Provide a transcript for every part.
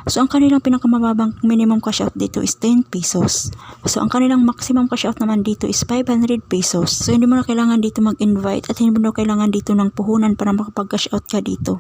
So ang kanilang pinakamababang minimum cash out dito is 10 pesos. So ang kanilang maximum cash out naman dito is 500 pesos. So hindi mo na kailangan dito mag-invite at hindi mo na kailangan dito ng puhunan para makapag-cash out ka dito.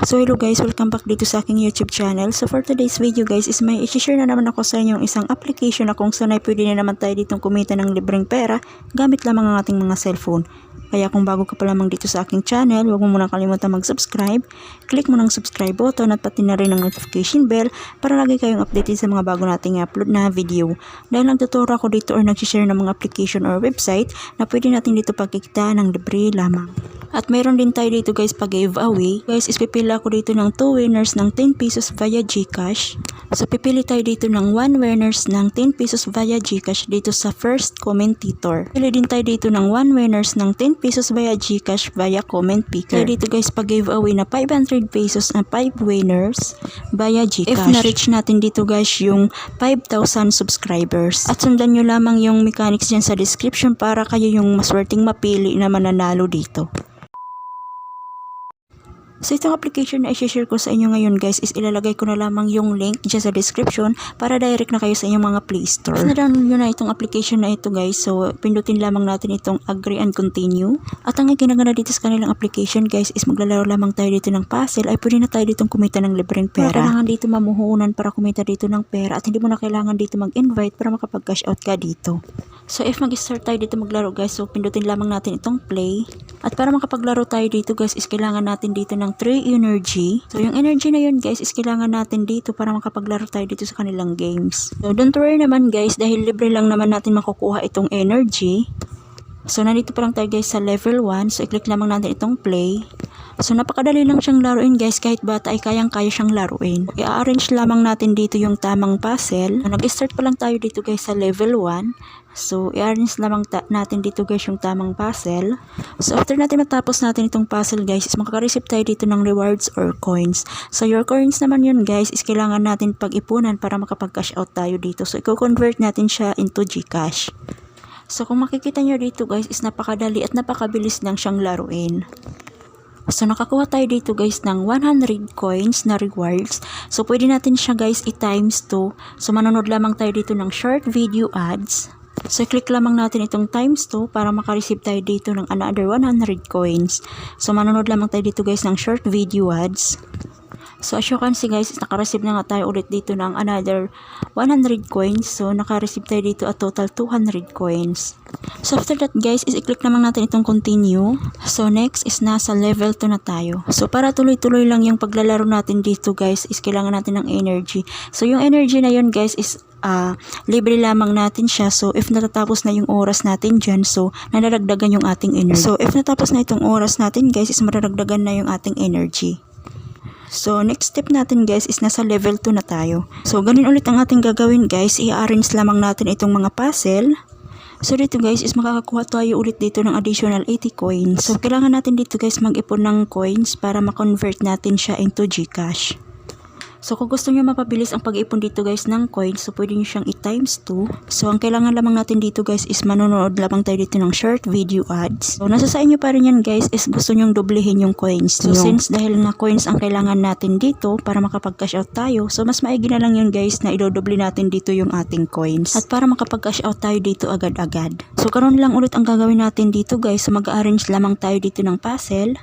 So hello guys, welcome back dito sa aking YouTube channel. So for today's video guys is may i-share na naman ako sa inyo isang application na kung saan ay pwede na naman tayo ditong kumita ng libreng pera gamit lamang ang ating mga cellphone. Kaya kung bago ka pa lamang dito sa aking channel, huwag mo muna kalimutan mag-subscribe. Click mo ng subscribe button at pati na rin ang notification bell para lagi kayong updated sa mga bago nating upload na video. Dahil nagtuturo ako dito or nag-share ng mga application or website na pwede natin dito pagkikita ng libre lamang. At meron din tayo dito guys pag giveaway. Guys, pipila ako dito ng 2 winners ng 10 pesos via GCash. So pipili tayo dito ng 1 winners ng 10 pesos via GCash dito sa first commentator. Pili din tayo dito ng 1 winners ng 10 pesos via GCash via comment picker. Kaya dito guys pag giveaway na 500 pesos na 5 winners via GCash. If na-reach natin dito guys yung 5,000 subscribers. At sundan nyo lamang yung mechanics dyan sa description para kayo yung maswerteng mapili na mananalo dito. So itong application na i-share ko sa inyo ngayon guys is ilalagay ko na lamang yung link dyan sa description para direct na kayo sa inyong mga Play Store. Na-download nyo na itong application na ito guys, so pindutin lamang natin itong agree and continue. At ang ginagana dito sa kanilang application guys is maglalaro lamang tayo dito ng puzzle ay pwede na tayo ditong kumita ng libreng pera. Kailangan dito mamuhunan para kumita dito ng pera at hindi mo na kailangan dito mag-invite para makapag-cash out ka dito. So if mag-start tayo dito maglaro guys, so pindutin lamang natin itong play. At para makapaglaro tayo dito guys is kailangan natin dito ng 3 energy. So yung energy na yun guys is kailangan natin dito para makapaglaro tayo dito sa kanilang games. So don't worry naman guys dahil libre lang naman natin makukuha itong energy. So nandito pa lang tayo guys sa level 1. So i-click lamang natin itong play. So napakadali lang siyang laruin guys, kahit bata ay kayang-kaya siyang laruin. I-arrange lamang natin dito yung tamang puzzle. Nag-start pa lang tayo dito guys sa level 1. So i-arrange lamang natin dito guys yung tamang puzzle. So after natin matapos natin itong puzzle guys, is makaka-receive tayo dito ng rewards or coins. So your coins naman yun guys is kailangan natin pag-ipunan para makapag-cash out tayo dito. So i-convert natin siya into GCash. So kung makikita nyo dito guys is napakadali at napakabilis lang siyang laruin. So nakakuha tayo dito guys ng 100 coins na rewards. So pwede natin siya guys i-times 2. So manonood lamang tayo dito ng short video ads. So click lamang natin itong times 2 para makareceive tayo dito ng another 100 coins. So manonood lamang tayo dito guys ng short video ads. So as you can see guys, nakareceive na nga tayo ulit dito ng another 100 coins. So nakareceive tayo dito a total 200 coins. So after that guys, is i-click naman natin itong continue. So next is nasa level 2 na tayo. So para tuloy-tuloy lang yung paglalaro natin dito guys, is kailangan natin ng energy. So yung energy na yun guys is libre lamang natin siya. So if natatapos na yung oras natin dyan, so nadadagdagan yung ating energy. So if natapos na itong oras natin guys, is madadagdagan na yung ating energy. So next step natin guys is nasa level 2 na tayo. So ganun ulit ang ating gagawin guys, i-arrange lamang natin itong mga puzzle. So dito guys is makakakuha tayo ulit dito ng additional 80 coins. So kailangan natin dito guys mag-ipon ng coins para ma-convert natin siya into GCash. So kung gusto nyo mapabilis ang pag-ipon dito guys ng coins, so pwede nyo siyang i-times 2. So ang kailangan lamang natin dito guys is manonood lamang tayo dito ng short video ads. So nasa sa inyo pa rin yan guys, is gusto nyong doblehin yung coins. So since dahil nga coins ang kailangan natin dito para makapag-cash out tayo, so mas maigi na lang yun guys na idodoble natin dito yung ating coins. At para makapag-cash out tayo dito agad-agad. So karon lang ulit ang gagawin natin dito guys, so mag-arrange lamang tayo dito ng puzzle.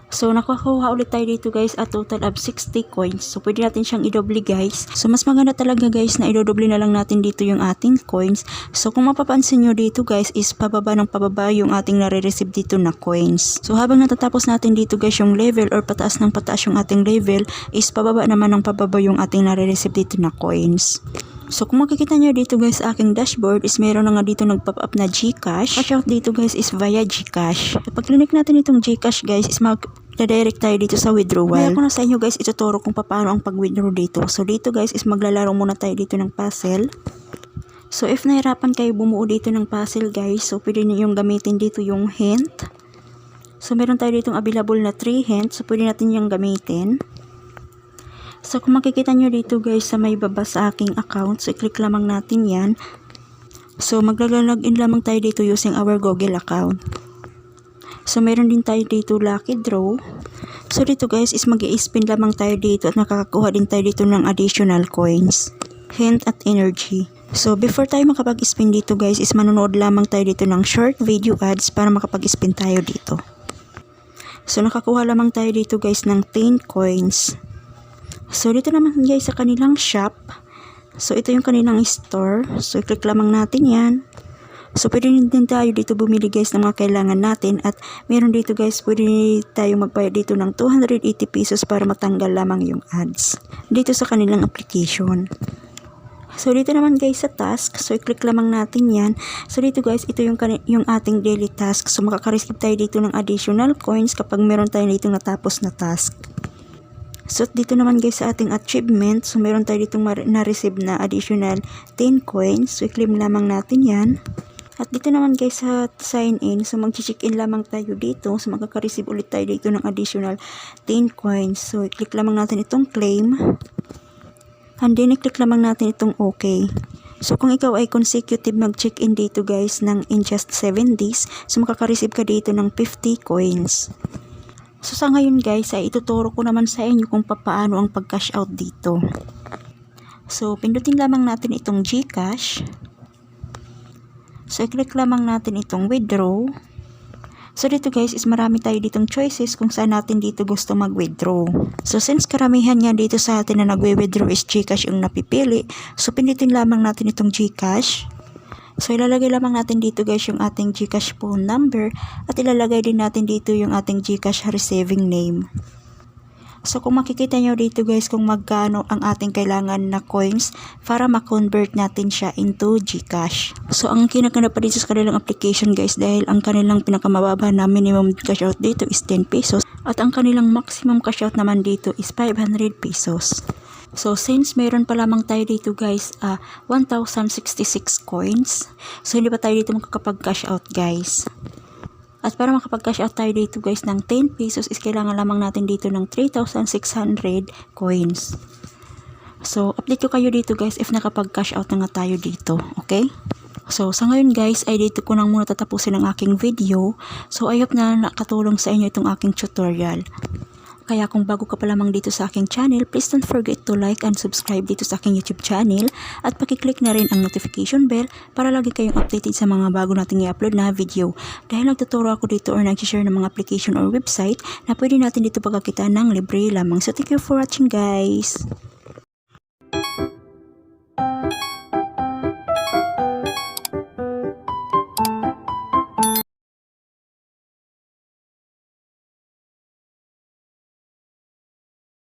So nakakuha ulit tayo dito guys a total of 60 coins. So pwede natin siyang idoble guys. So mas maganda talaga guys na idodoble na lang natin dito yung ating coins. So kung mapapansin nyo dito guys is pababa ng pababa yung ating nare-receive dito na coins. So habang natatapos natin dito guys yung level or pataas ng pataas yung ating level, is pababa naman ng pababa yung ating nare-receive dito na coins. So kung makikita nyo dito guys sa aking dashboard is meron na nga dito nag-pop up na GCash. Cash out dito guys is via GCash. Pag click natin itong GCash guys is mag-direct tayo dito sa withdrawal. Kaya ko na sa inyo guys ituturo kung paano ang pag-withdraw dito. So dito guys is maglalaro muna tayo dito ng puzzle. So if nahirapan kayo bumuo dito ng puzzle guys, so pwede nyo yung gamitin dito yung hint. So meron tayo ditong available na 3 hints. So pwede natin yung gamitin. So kung makikita nyo dito guys sa may baba sa aking account, so i-click lamang natin yan. So maglalagin lamang tayo dito using our Google account. So meron din tayo dito lucky draw. So dito guys is mag-i-spin lamang tayo dito at makakakuha din tayo dito ng additional coins. Hint at energy. So before tayo makapag-spin dito guys is manonood lamang tayo dito ng short video ads para makapag-spin tayo dito. So nakakuha lamang tayo dito guys ng 10 coins. So dito naman guys sa kanilang shop. So ito yung kanilang store. So i-click lamang natin yan. So pwede din tayo dito bumili guys ng mga kailangan natin at meron dito guys pwede tayo magbayad dito ng 280 pesos para matanggal lamang yung ads dito sa kanilang application. So dito naman guys sa task, so i-click lamang natin yan. So dito guys, ito yung ating daily task. So makaka-receive tayo dito ng additional coins kapag meron tayo dito natapos na task. So dito naman guys sa ating achievement, so meron tayo dito na-receive na additional 10 coins. So i-claim lamang natin yan. At dito naman guys sa sign in, so mag-check in lamang tayo dito. So makaka-receive ulit tayo dito ng additional 10 coins. So i-click lamang natin itong claim. And then i-click lamang natin itong okay. So kung ikaw ay consecutive mag-check in dito guys ng in just 7 days, so makaka-receive ka dito ng 50 coins. So sa ngayon guys ay ituturo ko naman sa inyo kung paano ang pag-cash out dito. So pindutin lamang natin itong GCash. So i-click lamang natin itong withdraw. So dito guys is marami tayo ditong choices kung saan natin dito gusto mag-withdraw. So since karamihan nga dito sa atin na nagwe-withdraw is GCash yung napipili, so pindutin lamang natin itong GCash. So ilalagay lamang natin dito guys yung ating GCash phone number at ilalagay din natin dito yung ating GCash receiving name. So kung makikita nyo dito guys kung magkano ang ating kailangan na coins para ma-convert natin siya into GCash. So ang kinaganda pa dito sa kanilang application guys dahil ang kanilang pinakamababa na minimum cash out dito is 10 pesos at ang kanilang maximum cash out naman dito is 500 pesos. So since meron pa lamang tayo dito guys 1066 coins, so hindi pa tayo dito makakapag-cash out guys. At para makapag-cash out tayo dito guys ng 10 pesos is kailangan lamang natin dito ng 3,600 coins. So update ko kayo dito guys if nakapag-cash out na nga tayo dito, okay? So sa ngayon guys ay dito ko nang muna tatapusin ang aking video. So I hope na nakatulong sa inyo itong aking tutorial. Kaya kung bago ka pa lamang dito sa aking channel, please don't forget to like and subscribe dito sa aking YouTube channel at pakiclick na rin ang notification bell para lagi kayong updated sa mga bago nating i-upload na video. Dahil nagtuturo ako dito or nag-share ng mga application or website na pwede natin dito pagkakita ng libre lamang. So thank you for watching guys!